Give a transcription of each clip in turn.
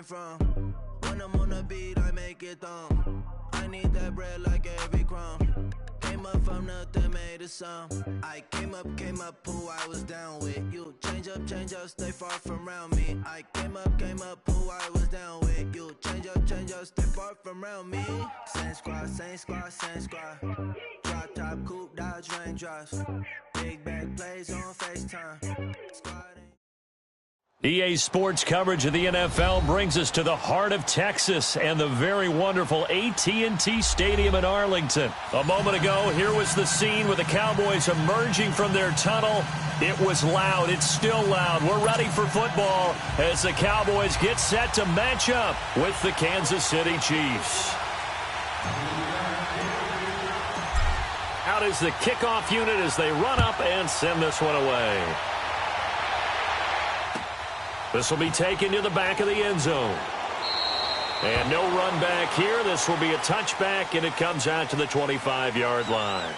from. When I'm on the beat, I make it thumb. I need that bread like every crumb. Came up from nothing, made a sum. I came up, who I was down with. You change up, stay far from around me. I came up, who I was down with. You change up, stay far from around me. Same squad. Drop top, coupe, Dodge raindrops. Big bag plays on FaceTime. Squad. EA Sports coverage of the NFL brings us to the heart of Texas and the very wonderful AT&T Stadium in Arlington. A moment ago, here was the scene with the Cowboys emerging from their tunnel. It was loud. It's still loud. We're ready for football as the Cowboys get set to match up with the Kansas City Chiefs. Out is the kickoff unit as they run up and send this one away. This will be taken to the back of the end zone. And no run back here. This will be a touchback, and it comes out to the 25-yard line.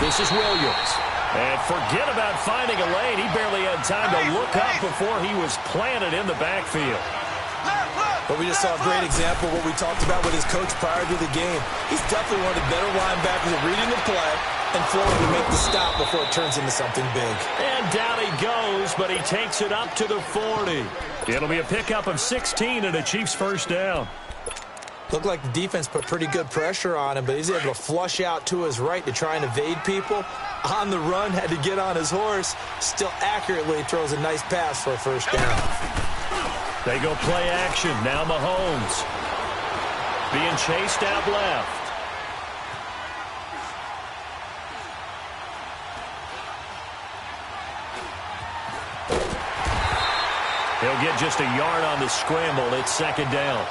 This is Williams. And forget about finding a lane. He barely had time to look up before he was planted in the backfield. But we just saw a great example of what we talked about with his coach prior to the game. He's definitely one of the better linebackers at reading the play and flowing to make the stop before it turns into something big. And down he goes, but he takes it up to the 40. It'll be a pickup of 16 and a Chiefs first down. Looked like the defense put pretty good pressure on him, but he's able to flush out to his right to try and evade people. On the run, had to get on his horse. Still accurately throws a nice pass for a first down. They go play action. Now Mahomes being chased out left. He'll get just a yard on the scramble. It's second down.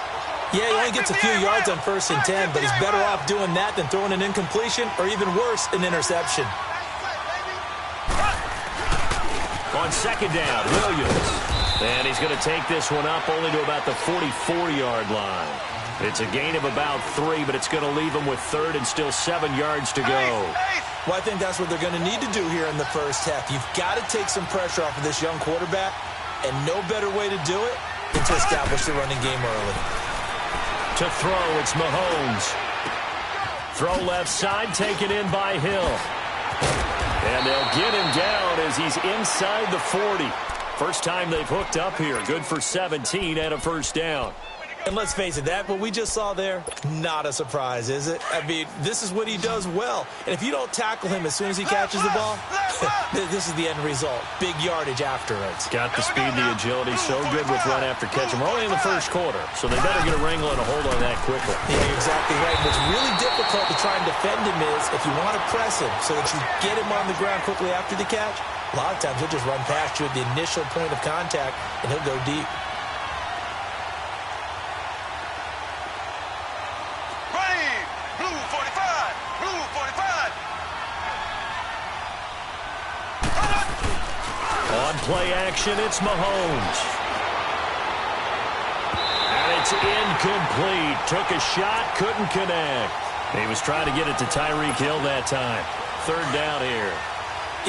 Yeah, he only gets a few yards on 1st and 10, but he's better off doing that than throwing an incompletion or even worse, an interception. On second down, Williams. And he's going to take this one up only to about the 44-yard line. It's a gain of about 3, but it's going to leave him with 3rd and still 7 yards to go. Well, I think that's what they're going to need to do here in the first half. You've got to take some pressure off of this young quarterback, and no better way to do it than to establish the running game early. To throw, it's Mahomes. Throw left side, taken in by Hill. And they'll get him down as he's inside the 40. First time they've hooked up here. Good for 17 and a first down. And let's face it, that what we just saw there, not a surprise, is it? I mean, this is what he does well. And if you don't tackle him as soon as he catches the ball, this is the end result. Big yardage afterwards. Got the speed, the agility, so good with run after catch. We're only in the first quarter, so they better get a wrangle and a hold on that quickly. Yeah, you're exactly right. What's really difficult to try and defend him is if you want to press him so that you get him on the ground quickly after the catch, a lot of times he'll just run past you at the initial point of contact, and he'll go deep. Play action, it's Mahomes. And it's incomplete. Took a shot, couldn't connect. He was trying to get it to Tyreek Hill that time. 3rd down here.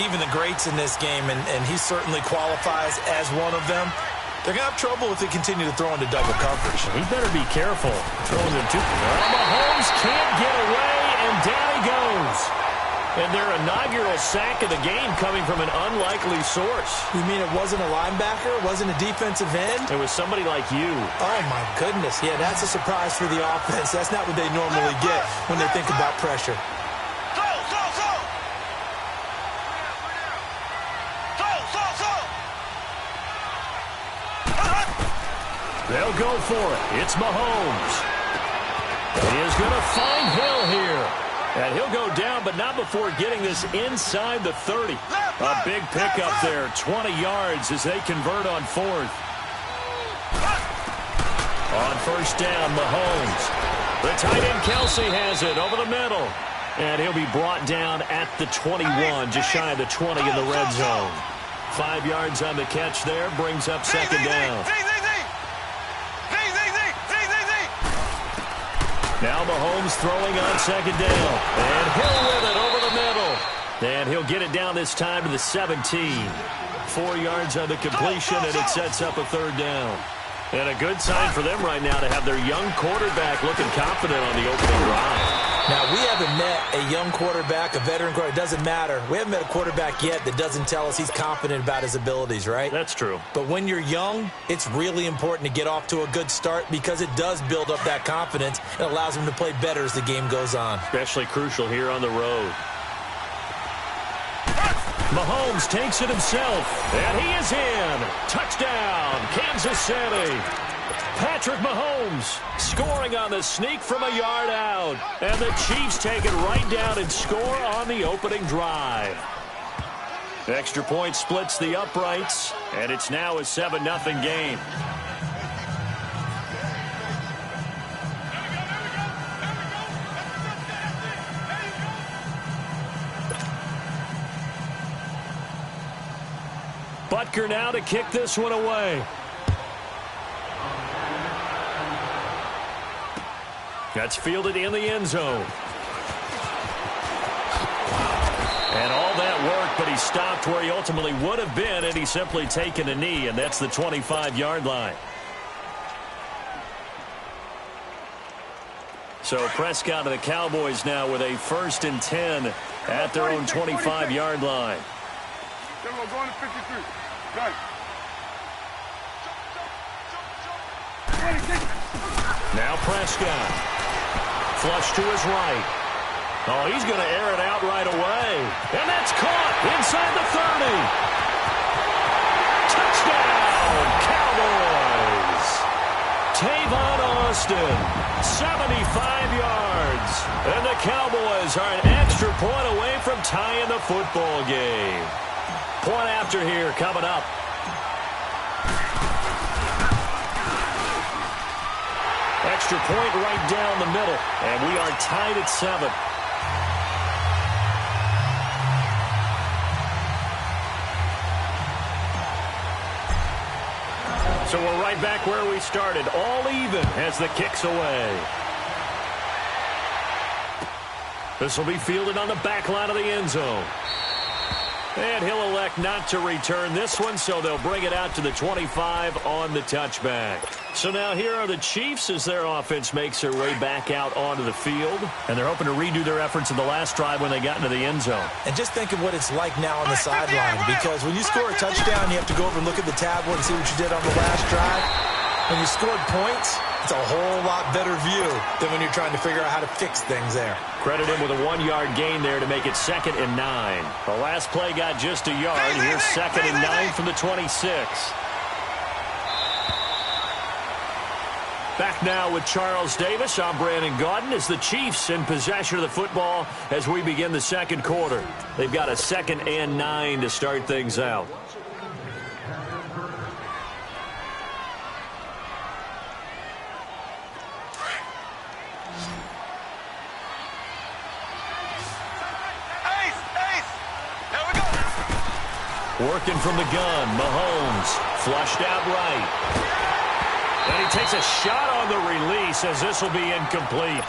Even the greats in this game, and he certainly qualifies as one of them, they're going to have trouble if they continue to throw into double coverage. He better be careful. Throwing to two. Mahomes can't get away, and down he goes. And their inaugural sack of the game coming from an unlikely source. You mean it wasn't a linebacker? It wasn't a defensive end? It was somebody like you. Oh, my goodness. Yeah, that's a surprise for the offense. That's not what they normally get when they think about pressure. They'll go for it. It's Mahomes. He is going to find Hill here. And he'll go down, but not before getting this inside the 30. A big pickup there, 20 yards as they convert on 4th. On first down, Mahomes. The tight end Kelsey has it over the middle. And he'll be brought down at the 21, just shy of the 20 in the red zone. 5 yards on the catch there, brings up second down. Now Mahomes throwing on second down. And Hill with it over the middle. And he'll get it down this time to the 17. 4 yards on the completion, and it sets up a third down. And a good sign for them right now to have their young quarterback looking confident on the opening drive. Now, we haven't met a young quarterback, a veteran quarterback. It doesn't matter. We haven't met a quarterback yet that doesn't tell us he's confident about his abilities, right? That's true. But when you're young, it's really important to get off to a good start because it does build up that confidence and allows him to play better as the game goes on. Especially crucial here on the road. Mahomes takes it himself, and he is in. Touchdown, Kansas City. Patrick Mahomes scoring on the sneak from a yard out. And the Chiefs take it right down and score on the opening drive. Extra point splits the uprights, and it's now a 7-0 game. Butker now to kick this one away. That's fielded in the end zone. And all that work, but he stopped where he ultimately would have been, and he's simply taken a knee, and that's the 25-yard line. So Prescott and the Cowboys now with a 1st and 10 at their own 25-yard line. Going to 53. Got it. Now Prescott. Flush to his right. Oh, he's going to air it out right away. And that's caught inside the 30. Touchdown, Cowboys. Tavon Austin, 75 yards. And the Cowboys are an extra point away from tying the football game. Point after here coming up. Extra point right down the middle, and we are tied at 7. So we're right back where we started, all even as the kick's away. This will be fielded on the back line of the end zone. And he'll elect not to return this one, so they'll bring it out to the 25 on the touchback. So now here are the Chiefs as their offense makes their way back out onto the field. And they're hoping to redo their efforts in the last drive when they got into the end zone. And just think of what it's like now on the sideline, because when you score a touchdown, you have to go over and look at the tablet and see what you did on the last drive. When you scored points, it's a whole lot better view than when you're trying to figure out how to fix things there. Credit him with a 1-yard gain there to make it 2nd and 9. The last play got just a yard. Here's 2nd and 9 from the 26. Back now with Charles Davis. I'm Brandon Gaudin as the Chiefs in possession of the football as we begin the second quarter. They've got a 2nd and 9 to start things out. Working from the gun, Mahomes flushed out right. And he takes a shot on the release as this will be incomplete.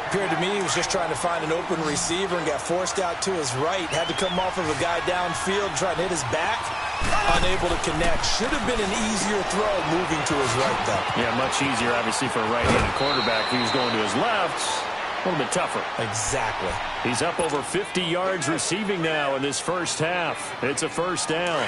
Appeared to me he was just trying to find an open receiver and got forced out to his right. Had to come off of a guy downfield, try to hit his back. Unable to connect. Should have been an easier throw moving to his right, though. Yeah, much easier, obviously, for a right-handed quarterback. He was going to his left. A little bit tougher. Exactly. He's up over 50 yards receiving now in this first half. It's a first down.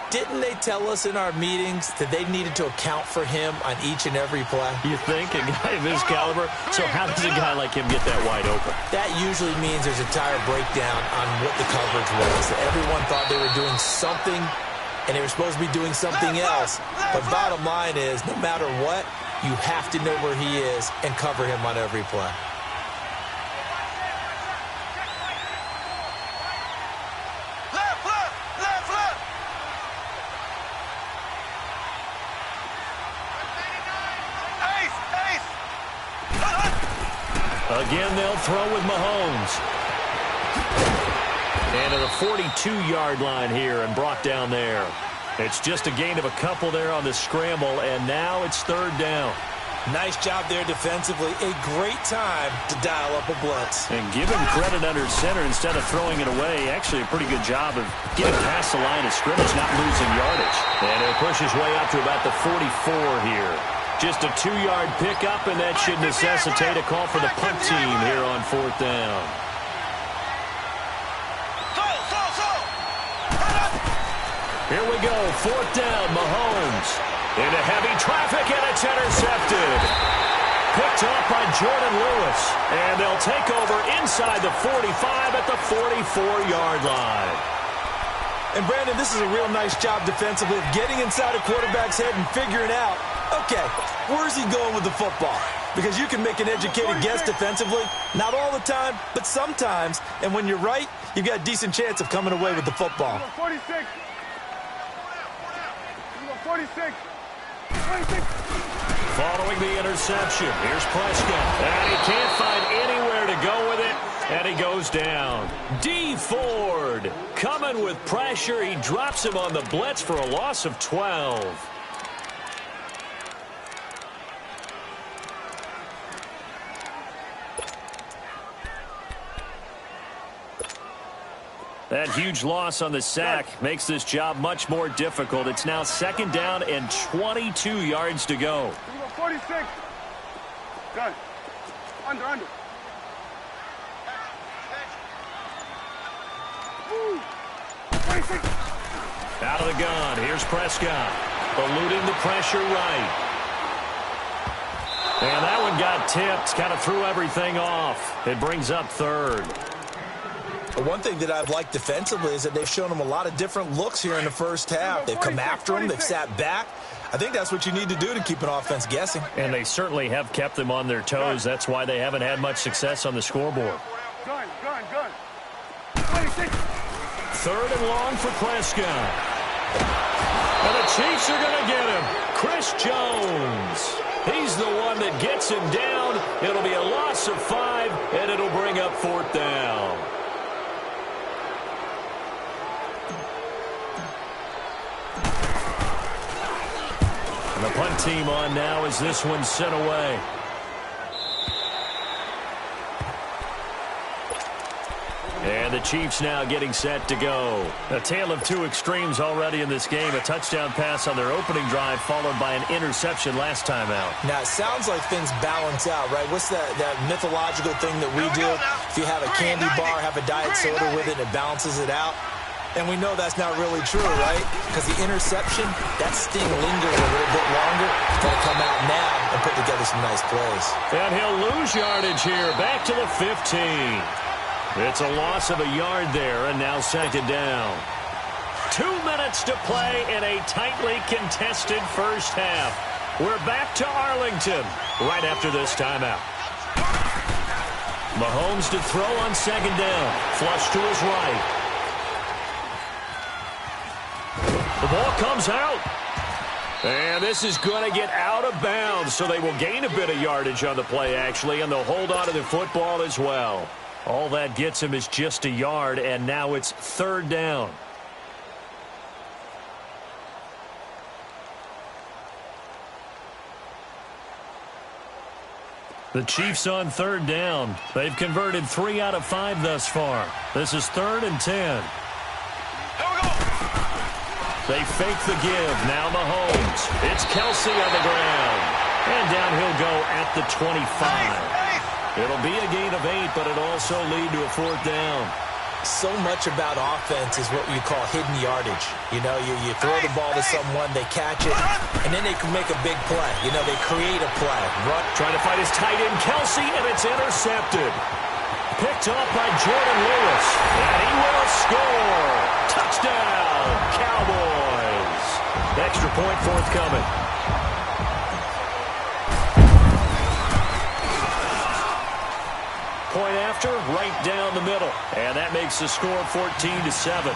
Didn't they tell us in our meetings that they needed to account for him on each and every play? You think? A guy of his caliber? So how does a guy like him get that wide open? That usually means there's a tire breakdown on what the coverage was. Everyone thought they were doing something, and they were supposed to be doing something else. But bottom line is, no matter what, you have to know where he is and cover him on every play. Again, they'll throw with Mahomes. And to the 42-yard line here and brought down there. It's just a gain of a couple there on the scramble, and now it's third down. Nice job there defensively. A great time to dial up a blitz. And give him credit under center instead of throwing it away. Actually, a pretty good job of getting past the line of scrimmage, not losing yardage. And he'll push his way up to about the 44 here. Just a 2-yard pickup, and that should necessitate a call for the punt team here on fourth down. Here we go, fourth down, Mahomes. Into heavy traffic, and it's intercepted. Picked off by Jordan Lewis. And they'll take over inside the 45 at the 44-yard line. And, Brandon, this is a real nice job defensively of getting inside a quarterback's head and figuring out, okay, where's he going with the football? Because you can make an educated guess defensively. Not all the time, but sometimes. And when you're right, you've got a decent chance of coming away with the football. 46. 46. 26. Following the interception, here's Prescott. And he can't find anywhere to go with it, and he goes down. D. Ford coming with pressure. He drops him on the blitz for a loss of 12. That huge loss on the sack makes this job much more difficult. It's now second down and 22 yards to go. 46. Good. Under. Woo. 26. Out of the gun. Here's Prescott. Eluding the pressure right. And that one got tipped. Kind of threw everything off. It brings up third. One thing that I've liked defensively is that they've shown him a lot of different looks here in the first half. They've come after him. They've sat back. I think that's what you need to do to keep an offense guessing. And they certainly have kept them on their toes. That's why they haven't had much success on the scoreboard. Gun. 26. Third and long for Prescott. And the Chiefs are going to get him. Chris Jones. He's the one that gets him down. It'll be a loss of 5, and it'll bring up fourth down. And the punt team on now as this one's sent away. And the Chiefs now getting set to go. A tale of two extremes already in this game. A touchdown pass on their opening drive followed by an interception last time out. Now, it sounds like things balance out, right? What's that mythological thing that we do? If you have a candy bar, have a diet soda with it, and it balances it out. And we know that's not really true, right? Because the interception, that sting lingers a little bit longer. Got to come out now and put together some nice plays. And he'll lose yardage here. Back to the 15. It's a loss of a yard there, and now second down. 2 minutes to play in a tightly contested first half. We're back to Arlington right after this timeout. Mahomes to throw on second down. Flush to his right. The ball comes out. And this is going to get out of bounds, so they will gain a bit of yardage on the play, actually, and they'll hold on to the football as well. All that gets him is just a yard, and now it's third down. The Chiefs on third down. They've converted 3 out of 5 thus far. This is 3rd and 10. They fake the give. Now Mahomes. It's Kelsey on the ground. And down he'll go at the 25. It'll be a gain of 8, but it'll also lead to a fourth down. So much about offense is what you call hidden yardage. You know, you throw the ball to someone, they catch it, and then they can make a big play. You know, they create a play. Run. Trying to find his tight end, Kelsey, and it's intercepted. Picked off by Jordan Lewis, and he will score. Touchdown, Cowboys. Extra point forthcoming. Point after, right down the middle. And that makes the score 14-7.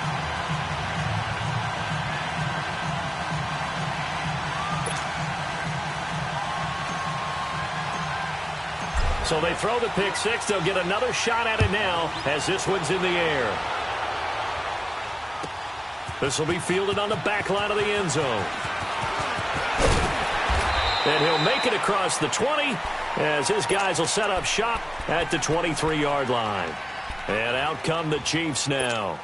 So So they throw the pick six. They'll get another shot at it now as this one's in the air. This will be fielded on the back line of the end zone. And he'll make it across the 20 as his guys will set up shop at the 23-yard line. And out come the Chiefs now.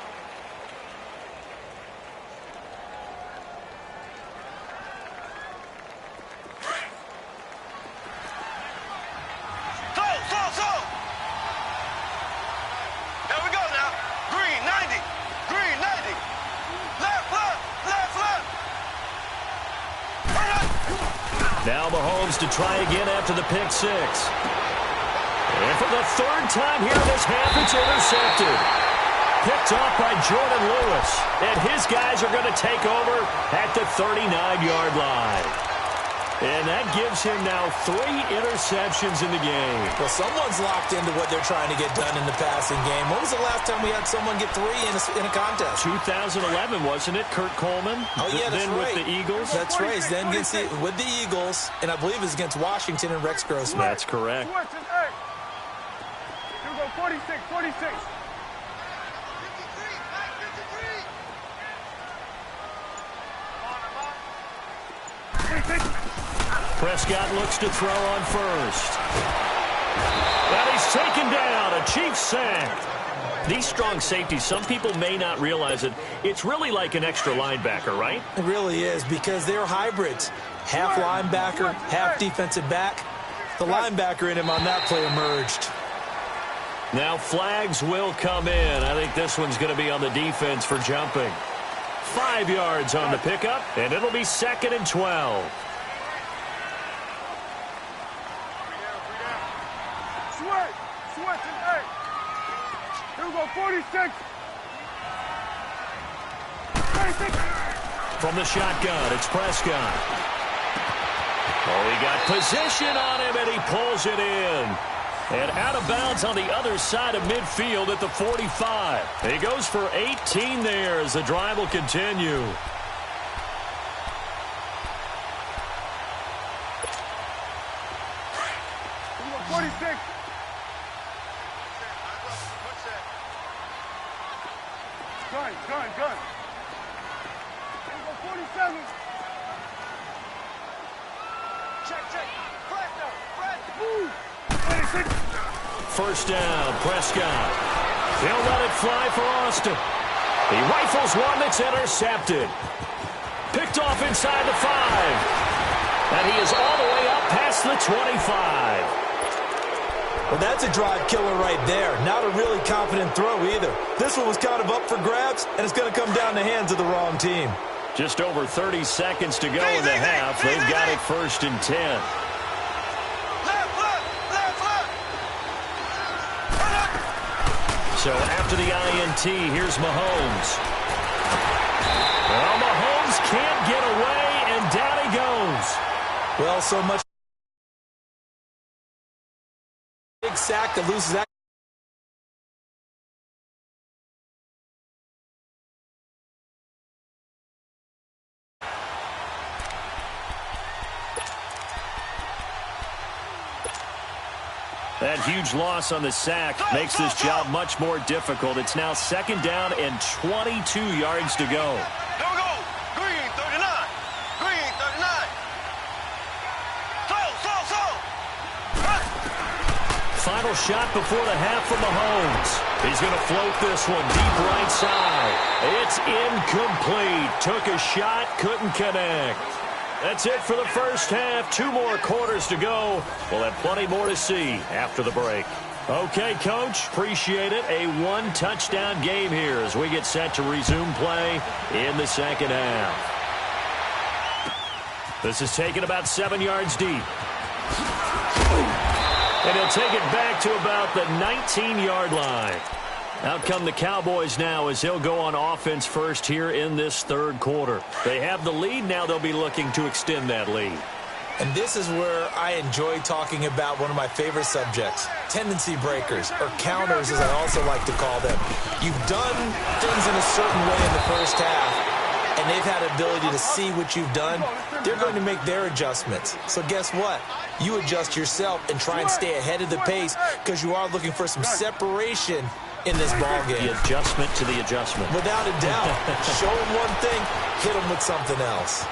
Now Mahomes to try again after the pick six. And for the third time here in this half, it's intercepted. Picked off by Jordan Lewis. And his guys are going to take over at the 39-yard line. And that gives him now 3 interceptions in the game. Well, someone's locked into what they're trying to get done in the passing game. When was the last time we had someone get 3 in a contest? 2011, wasn't it? Kurt Coleman? Oh, yeah, that's then right. With the Eagles? That's right. Then with the Eagles, and I believe it was against Washington and Rex Grossman. That's correct. Here we go, 46, 46. Prescott looks to throw on first. And he's taken down. A Chiefs sack. These strong safeties, some people may not realize it. It's really like an extra linebacker, right? It really is, because they're hybrids. Half linebacker, half defensive back. The linebacker in him on that play emerged. Now flags will come in. I think this one's going to be on the defense for jumping. 5 yards on the pickup, and it'll be 2nd and 12. Switch and 8. Here we go, 46. 36. From the shotgun, it's Prescott. Oh, he got position on him, and he pulls it in. And out of bounds on the other side of midfield at the 45. He goes for 18 there as the drive will continue. Here we go, 46. Gun. Here we go, 47. Check. Move. 26. First down, Prescott. He'll let it fly for Austin. He rifles one that's intercepted. Picked off inside the 5. And he is all the way up past the 25. Well, that's a drive killer right there. Not a really confident throw either. This one was kind of up for grabs, and it's going to come down the hands of the wrong team. Just over 30 seconds to go in the half. They've got it 1st and 10. So after the INT, here's Mahomes. Well, Mahomes can't get away, and down he goes. Well, so much big sack that loses that. That huge loss on the sack makes this job much more difficult. It's now 2nd down and 22 yards to go. Here we go. Green, 39. Green, 39. Slow. Final shot before the half from Mahomes. He's going to float this one deep right side. It's incomplete. Took a shot, couldn't connect. That's it for the first half. 2 more quarters to go. We'll have plenty more to see after the break. Okay, Coach, appreciate it. A 1-touchdown game here as we get set to resume play in the 2nd half. This is taken about 7 yards deep. And he'll take it back to about the 19-yard line. Out come the Cowboys now as they'll go on offense first here in this 3rd quarter. They have the lead. Now they'll be looking to extend that lead. And this is where I enjoy talking about one of my favorite subjects, tendency breakers, or counters as I also like to call them. You've done things in a certain way in the first half, and they've had the ability to see what you've done, they're going to make their adjustments. So guess what? You adjust yourself and try and stay ahead of the pace because you are looking for some separation in this ball game. The adjustment to the adjustment. Without a doubt. Show him one thing, hit him with something else.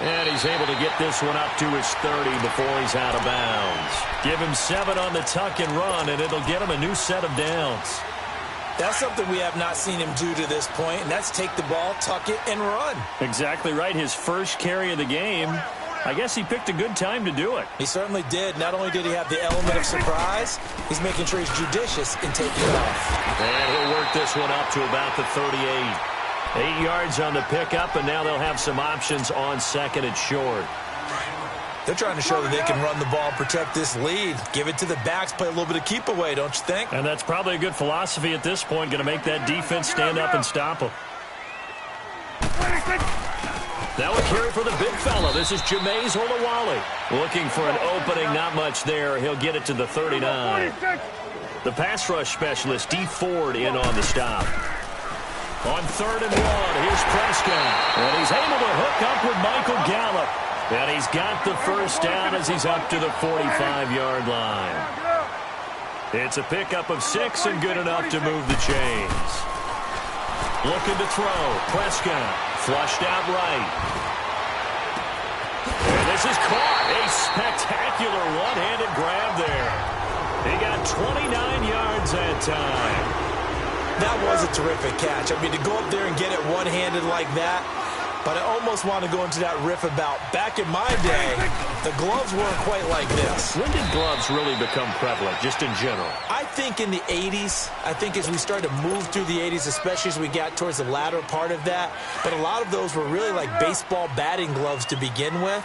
And he's able to get this one up to his 30 before he's out of bounds. Give him 7 on the tuck and run, and it'll get him a new set of downs. That's something we have not seen him do to this point, and that's take the ball, tuck it, and run. Exactly right. His first carry of the game. I guess he picked a good time to do it. He certainly did. Not only did he have the element of surprise, he's making sure he's judicious in taking it off. And he'll work this one up to about the 38. 8 yards on the pickup, and now they'll have some options on second and short. They're trying to show that they can run the ball, protect this lead. Give it to the backs, play a little bit of keep away, don't you think? And that's probably a good philosophy at this point, going to make that defense stand up and stop them. Now a carry for the big fella. This is Jameis Olawale. Looking for an opening, not much there. He'll get it to the 39. The pass rush specialist, D. Ford, in on the stop. On 3rd and 1, here's Prescott. And he's able to hook up with Michael Gallup. And he's got the first down as he's up to the 45-yard line. It's a pickup of 6 and good enough to move the chains. Looking to throw. Prescott flushed out right. And this is caught. A spectacular one-handed grab there. He got 29 yards that time. That was a terrific catch. I mean, to go up there and get it one-handed like that, but I almost want to go into that riff about back in my day, the gloves weren't quite like this. When did gloves really become prevalent, just in general? I think in the 80s. I think as we started to move through the 80s, especially as we got towards the latter part of that. But a lot of those were really like baseball batting gloves to begin with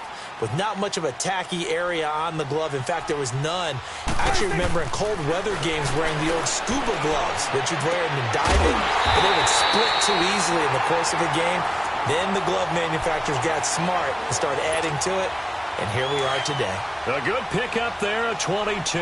not much of a tacky area on the glove. In fact, there was none. I actually remember in cold weather games wearing the old scuba gloves, which you'd wear in the diving, but they would split too easily in the course of a game. Then the glove manufacturers got smart and started adding to it, and here we are today. A good pickup there, a 22.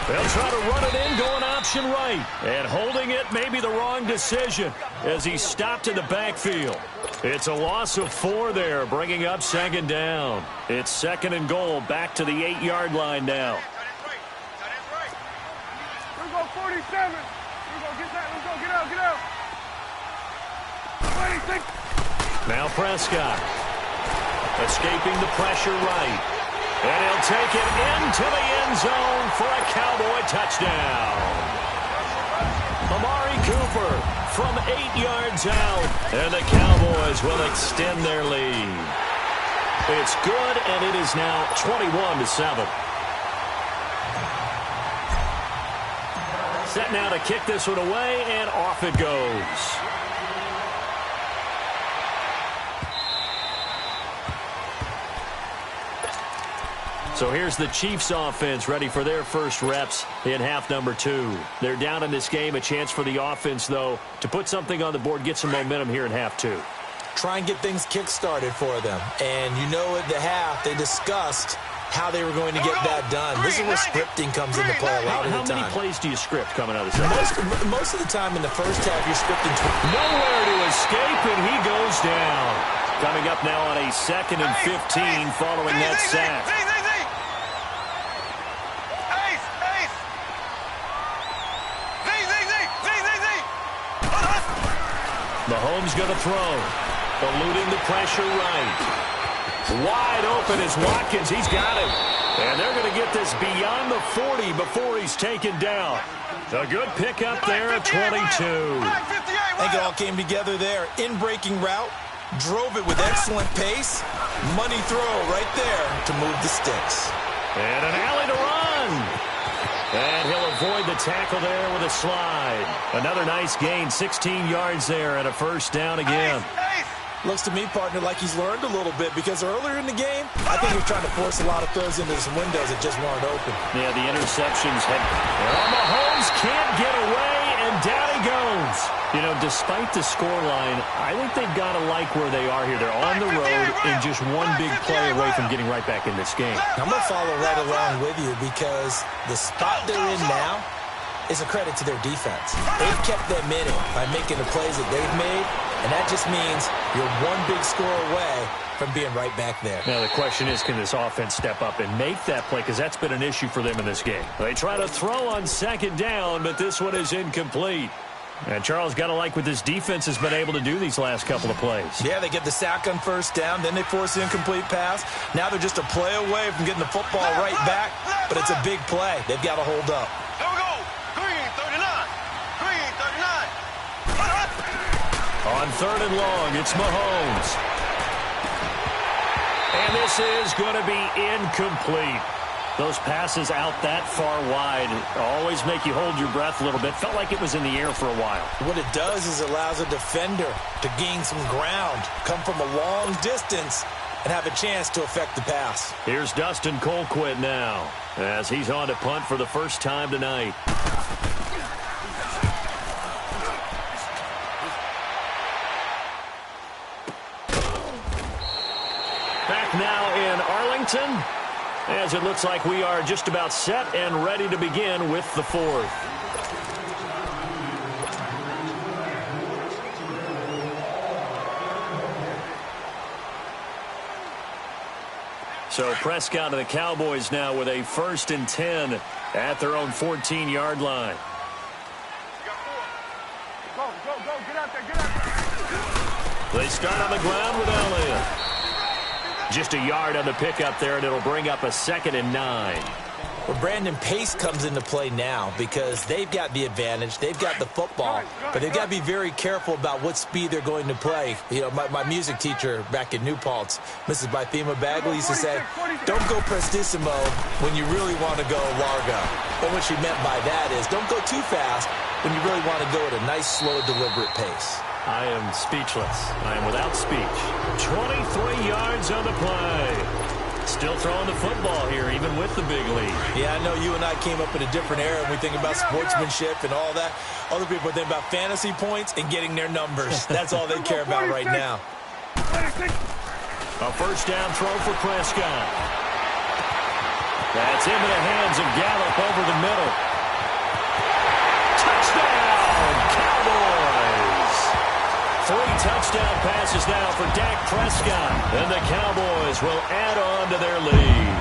They'll try to run it in, going option right. And holding it may be the wrong decision as he stopped in the backfield. It's a loss of 4 there, bringing up 2nd down. It's 2nd and goal, back to the 8-yard line now. Here we go, 47. Here we go, get that. Let's go, get out. 26. Now Prescott. Escaping the pressure right. And he'll take it into the end zone for a Cowboy touchdown. Amari Cooper from 8 yards out. And the Cowboys will extend their lead. It's good, and it is now 21-7. Set now to kick this one away, and off it goes. So here's the Chiefs offense ready for their first reps in half number 2. They're down in this game. A chance for the offense, though, to put something on the board, get some momentum here in half 2. Try and get things kick-started for them. And you know at the half, they discussed how they were going to get that done. This is where scripting comes into play a lot of the time. How many plays do you script coming out of the second? Most of the time in the first half, you're scripting. Nowhere to escape, and he goes down. Coming up now on a 2nd and 15 following that sack. Mahomes going to throw. Eluding the pressure right. Wide open is Watkins. He's got it. And they're going to get this beyond the 40 before he's taken down. A good pickup there at 22. I think it all came together there. In-breaking route. Drove it with excellent pace. Money throw right there to move the sticks. And an alley to run. And he'll avoid the tackle there with a slide. Another nice gain, 16 yards there, and a first down again. Looks to me, partner, like he's learned a little bit, because earlier in the game, I think he was trying to force a lot of throws into some windows that just weren't open. Yeah, the interceptions had... Mahomes can't get away, and down he goes. You know, despite the scoreline, I think they've got to like where they are here. They're on the road and just one big play away from getting right back in this game. I'm going to follow right along with you because the spot they're in now is a credit to their defense. They've kept them in it by making the plays that they've made, and that just means you're one big score away from being right back there. Now, the question is, can this offense step up and make that play? Because that's been an issue for them in this game. They try to throw on second down, but this one is incomplete. And Charles, got to like what this defense has been able to do these last couple of plays. Yeah, they get the sack on first down, then they force the incomplete pass. Now they're just a play away from getting the football right back, but it's a big play. They've got to hold up. Here we go. Green 39. Green 39. On third and long, it's Mahomes. And this is going to be incomplete. Those passes out that far wide always make you hold your breath a little bit. Felt like it was in the air for a while. What it does is it allows a defender to gain some ground, come from a long distance, and have a chance to affect the pass. Here's Dustin Colquitt now as he's on to punt for the first time tonight. Back now in Arlington, as it looks like we are just about set and ready to begin with the fourth. So Prescott and the Cowboys now with a 1st and 10 at their own 14-yard line. Go, get out there. They start on the ground with Elliott. Just a yard on the pickup there, and it'll bring up a 2nd and 9. Well, Brandon, pace comes into play now because they've got the advantage. They've got the football, but they've got to be very careful about what speed they're going to play. You know, my music teacher back in New Paltz, Mrs. Bythema Bagley, used to say, don't go prestissimo when you really want to go largo. And what she meant by that is don't go too fast when you really want to go at a nice, slow, deliberate pace. I am speechless. I am without speech. 23 yards on the play. Still throwing the football here, even with the big lead. Yeah, I know you and I came up in a different era, and we think about sportsmanship and all that. Other people think about fantasy points and getting their numbers. That's all they care about right now. A first down throw for Prescott. That's into the hands of Gallup over the middle. Touchdown, Cowboys! 3 touchdown passes now for Dak Prescott. And the Cowboys will add on to their lead.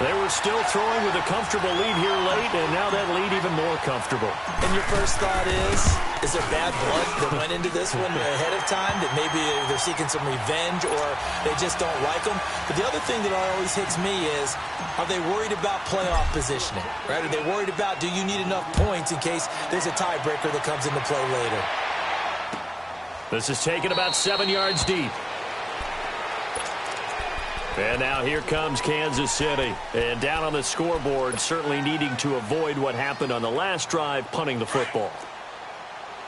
They were still throwing with a comfortable lead here late, and now that lead even more comfortable. And your first thought is there bad blood that went into this one ahead of time, that maybe they're seeking some revenge or they just don't like them? But the other thing that always hits me is, are they worried about playoff positioning? Right? Are they worried about, do you need enough points in case there's a tiebreaker that comes into play later? This is taken about 7 yards deep. And now here comes Kansas City. And down on the scoreboard, certainly needing to avoid what happened on the last drive, punting the football.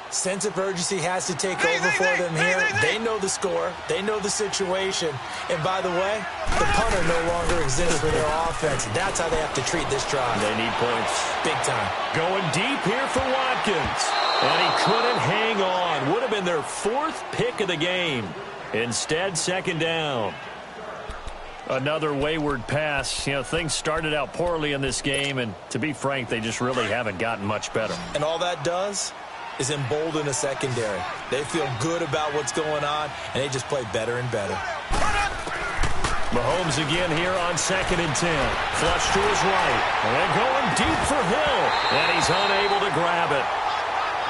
Sense of urgency has to take over for them here. They know the score. They know the situation. And by the way, the punter no longer exists for their offense. That's how they have to treat this drive. They need points. Big time. Going deep here for Watkins. And he couldn't hang on. Would have been their 4th pick of the game. Instead, 2nd down. Another wayward pass. You know, things started out poorly in this game, and to be frank, they just really haven't gotten much better. And all that does is embolden a secondary. They feel good about what's going on, and they just play better and better. Mahomes again here on 2nd and 10. Flush to his right. And going deep for Hill. And he's unable to grab it.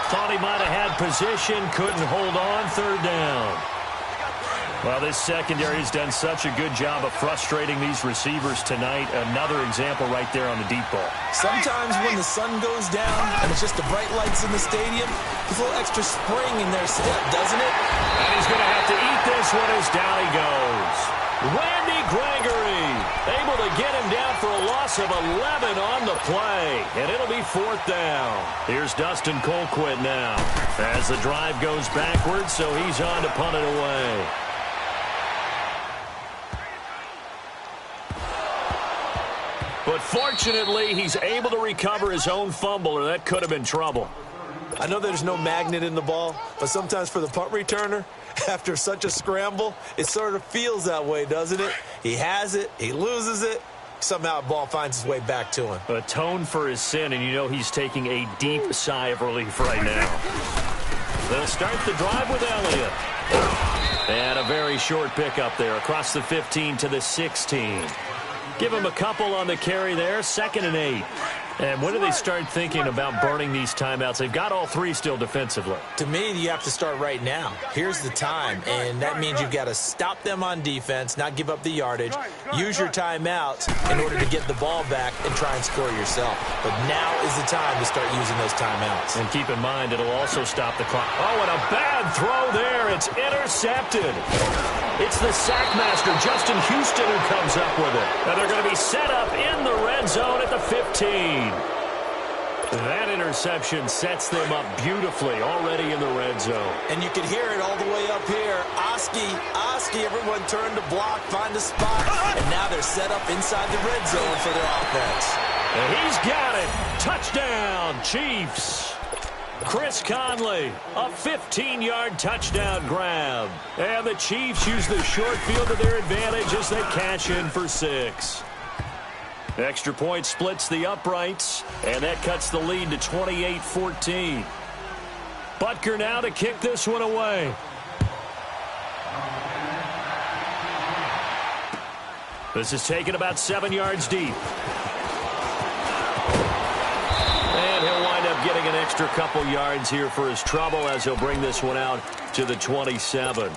Thought he might have had position. Couldn't hold on. 3rd down. Well, this secondary has done such a good job of frustrating these receivers tonight. Another example right there on the deep ball. Sometimes when the sun goes down and it's just the bright lights in the stadium, there's a little extra spring in their step, doesn't it? And he's going to have to eat this one as down he goes. Randy Gregory able to get him down for a loss of 11 on the play. And it'll be 4th down. Here's Dustin Colquitt now as the drive goes backwards, so he's on to punt it away. But fortunately, he's able to recover his own fumble, or that could have been trouble. I know there's no magnet in the ball, but sometimes for the punt returner, after such a scramble, it sort of feels that way, doesn't it? He has it, he loses it, somehow the ball finds its way back to him. Atone for his sin, and you know he's taking a deep sigh of relief right now. They'll start the drive with Elliott. And a very short pickup there across the 15 to the 16. Give him a couple on the carry there, 2nd and 8. And when do they start thinking about burning these timeouts? They've got all 3 still defensively. To me, you have to start right now. Here's the time, and that means you've got to stop them on defense, not give up the yardage, use your timeouts in order to get the ball back and try and score yourself. But now is the time to start using those timeouts. And keep in mind, it'll also stop the clock. Oh, and a bad throw there. It's intercepted. It's the sack master, Justin Houston, who comes up with it. And they're going to be set up in the red zone at the 15. That interception sets them up beautifully already in the red zone. And you can hear it all the way up here. Oski, everyone turn to block, find a spot, and now they're set up inside the red zone for their offense. And he's got it. Touchdown, Chiefs. Chris Conley, a 15-yard touchdown grab. And the Chiefs use the short field to their advantage as they cash in for 6. Extra point splits the uprights, and that cuts the lead to 28-14. Butker now to kick this one away. This is taken about 7 yards deep. And he'll wind up getting an extra couple yards here for his trouble as he'll bring this one out to the 27.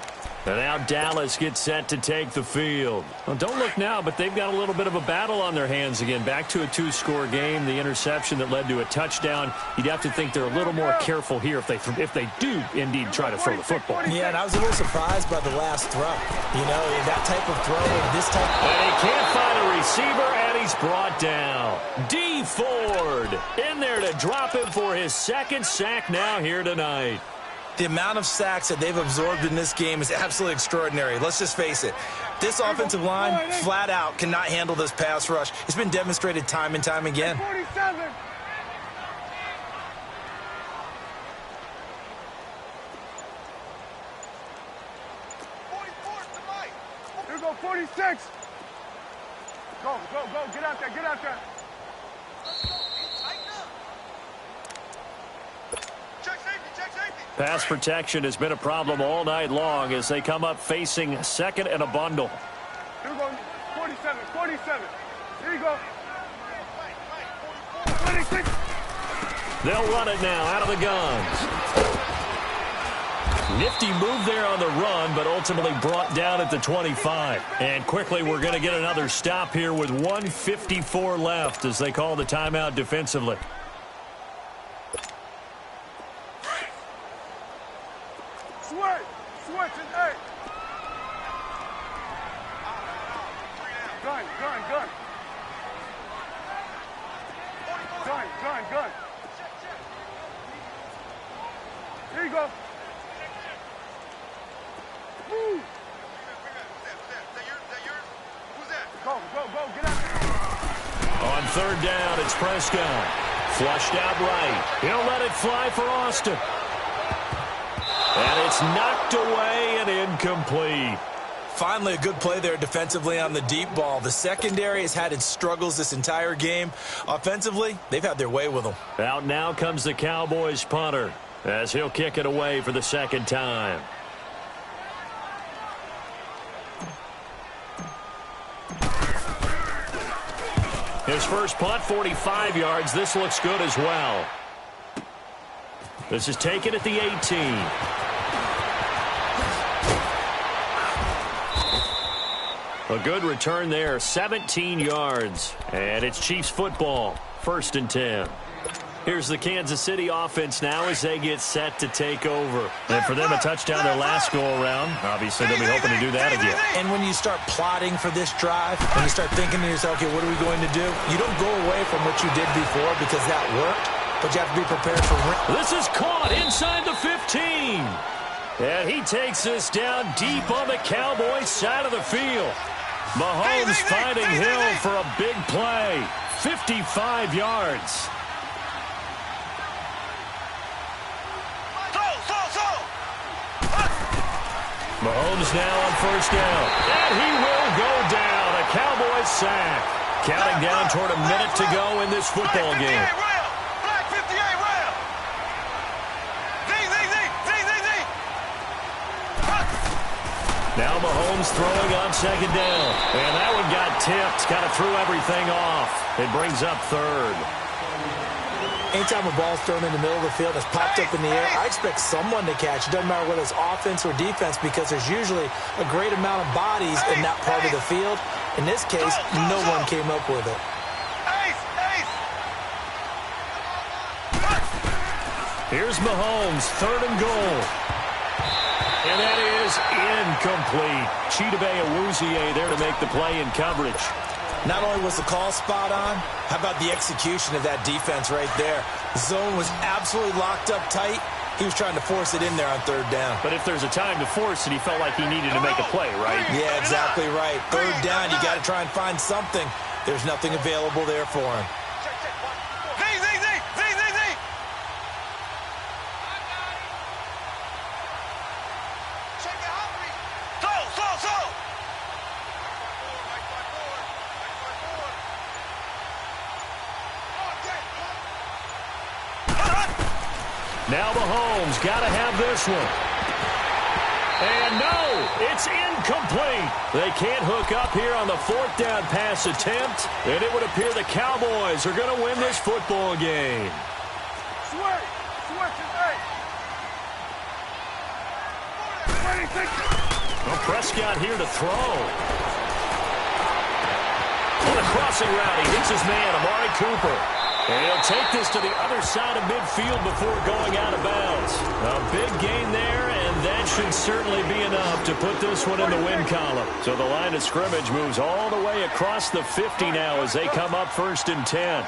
And now Dallas gets set to take the field. Well, don't look now, but they've got a little bit of a battle on their hands again. Back to a 2-score game. The interception that led to a touchdown. You'd have to think they're a little more careful here if they do indeed try to throw the football. Yeah, and I was a little surprised by the last throw. You know, that type of throw and this type of... And he can't find a receiver, and he's brought down. D. Ford in there to drop him for his 2nd sack now here tonight. The amount of sacks that they've absorbed in this game is absolutely extraordinary. Let's just face it. This offensive line, flat out, cannot handle this pass rush. It's been demonstrated time and time again. 47. Here we go, 46. Go, get out there, get out there. Pass protection has been a problem all night long as they come up facing 2nd and a bundle. Here we go, 47. Here you go. 26. They'll run it now out of the guns. Nifty move there on the run, but ultimately brought down at the 25. And quickly we're going to get another stop here with 1:54 left as they call the timeout defensively. Switch and 8. Gun. Gun. Here you go. Woo. Go, get out there. On 3rd down, it's Prescott. Flushed out right. He'll let it fly for Austin. And it's knocked away and incomplete. Finally, a good play there defensively on the deep ball. The secondary has had its struggles this entire game. Offensively, they've had their way with them. Out now comes the Cowboys punter as he'll kick it away for the 2nd time. His first punt, 45 yards. This looks good as well. This is taken at the 18. A good return there, 17 yards. And it's Chiefs football, 1st and 10. Here's the Kansas City offense now as they get set to take over. And for them, a touchdown their last go-around. Obviously, they'll be hoping to do that again. And when you start plotting for this drive, when you start thinking to yourself, okay, what are we going to do? You don't go away from what you did before because that worked, but you have to be prepared for... This is caught inside the 15. And he takes this down deep on the Cowboys side of the field. Mahomes finding Hill for a big play. 55 yards. Mahomes now on first down. And he will go down. A Cowboys sack. Counting down toward a minute to go in this football game. Black 58 rail. Z. Now Mahomes throwing on second down. And that one got tipped. Kind of threw everything off. It brings up third. Anytime a ball's thrown in the middle of the field that's popped up in the air, I expect someone to catch. It doesn't matter whether it's offense or defense because there's usually a great amount of bodies in that part of the field. In this case, no one came up with it. Here's Mahomes, third and goal. And that is incomplete. Chidobe Awuzie there to make the play in coverage. Not only was the call spot on, how about the execution of that defense right there? The zone was absolutely locked up tight. He was trying to force it in there on third down. But if there's a time to force it, he felt like he needed to make a play, right? Yeah, exactly right. Third down, you got to try and find something. There's nothing available there for him. Now Mahomes got to have this one. And no, it's incomplete. They can't hook up here on the fourth down pass attempt. And it would appear the Cowboys are going to win this football game. Switch is eight. Well, Prescott here to throw. On a crossing route, he hits his man, Amari Cooper. And he'll take this to the other side of midfield before going out of bounds. A big gain there, and that should certainly be enough to put this one in the win column. So the line of scrimmage moves all the way across the 50 now as they come up first and 10.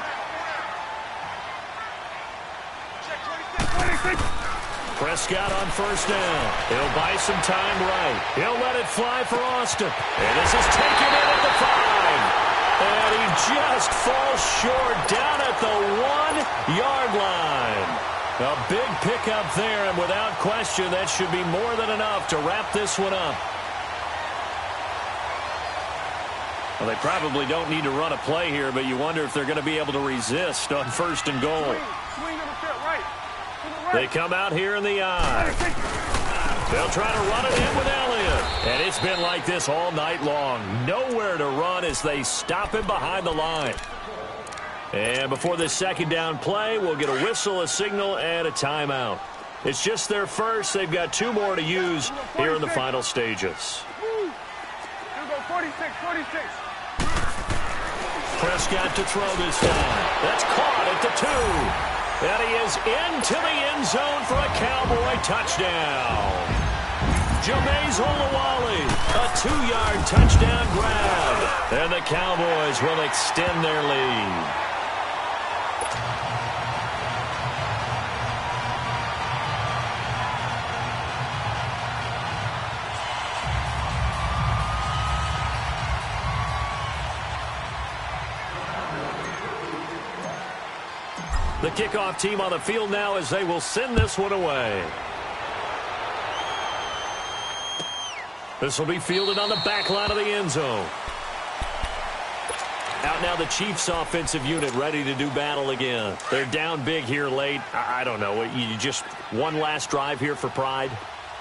Prescott on first down. He'll buy some time right. He'll let it fly for Austin. And this is taken in at the 5. And he just falls short down at the 1-yard line. A big pickup there, and without question, that should be more than enough to wrap this one up. Well, they probably don't need to run a play here, but you wonder if they're going to be able to resist on first and goal. Swing to the fit, right. They come out here in the eye. They'll try to run it in with Elliott. And it's been like this all night long. Nowhere to run as they stop him behind the line. And before this second down play, we'll get a whistle, a signal, and a timeout. It's just their first. They've got 2 more to use here in the final stages. Here we go, 46. Prescott to throw this time. That's caught at the 2. And he is into the end zone for a Cowboy touchdown. Jameis Olawale, a 2-yard touchdown grab. And the Cowboys will extend their lead. The kickoff team on the field now as they will send this one away. This will be fielded on the back line of the end zone. Out now the Chiefs offensive unit ready to do battle again. They're down big here late. I don't know. You just one last drive here for pride?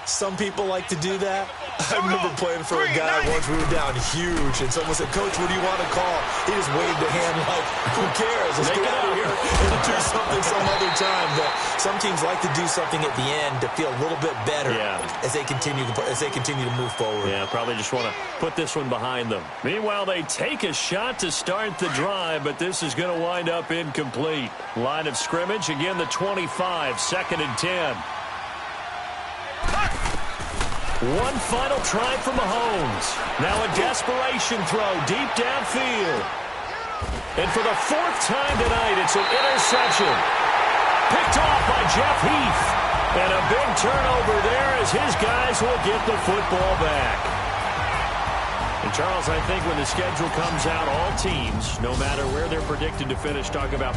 Some people like to do that. I remember playing for a guy once. We were down huge, and someone said, "Coach, what do you want to call?" He just waved a hand like, "Who cares? Let's get out of here and do something some other time." But some teams like to do something at the end to feel a little bit better as they continue to move forward. Yeah, probably just want to put this one behind them. Meanwhile, they take a shot to start the drive, but this is going to wind up incomplete. Line of scrimmage, again the 25, 2nd and 10. One final try for Mahomes. Now a desperation throw deep downfield. And for the 4th time tonight, it's an interception. Picked off by Jeff Heath. And a big turnover there as his guys will get the football back. And Charles, I think when the schedule comes out, all teams, no matter where they're predicted to finish, talk about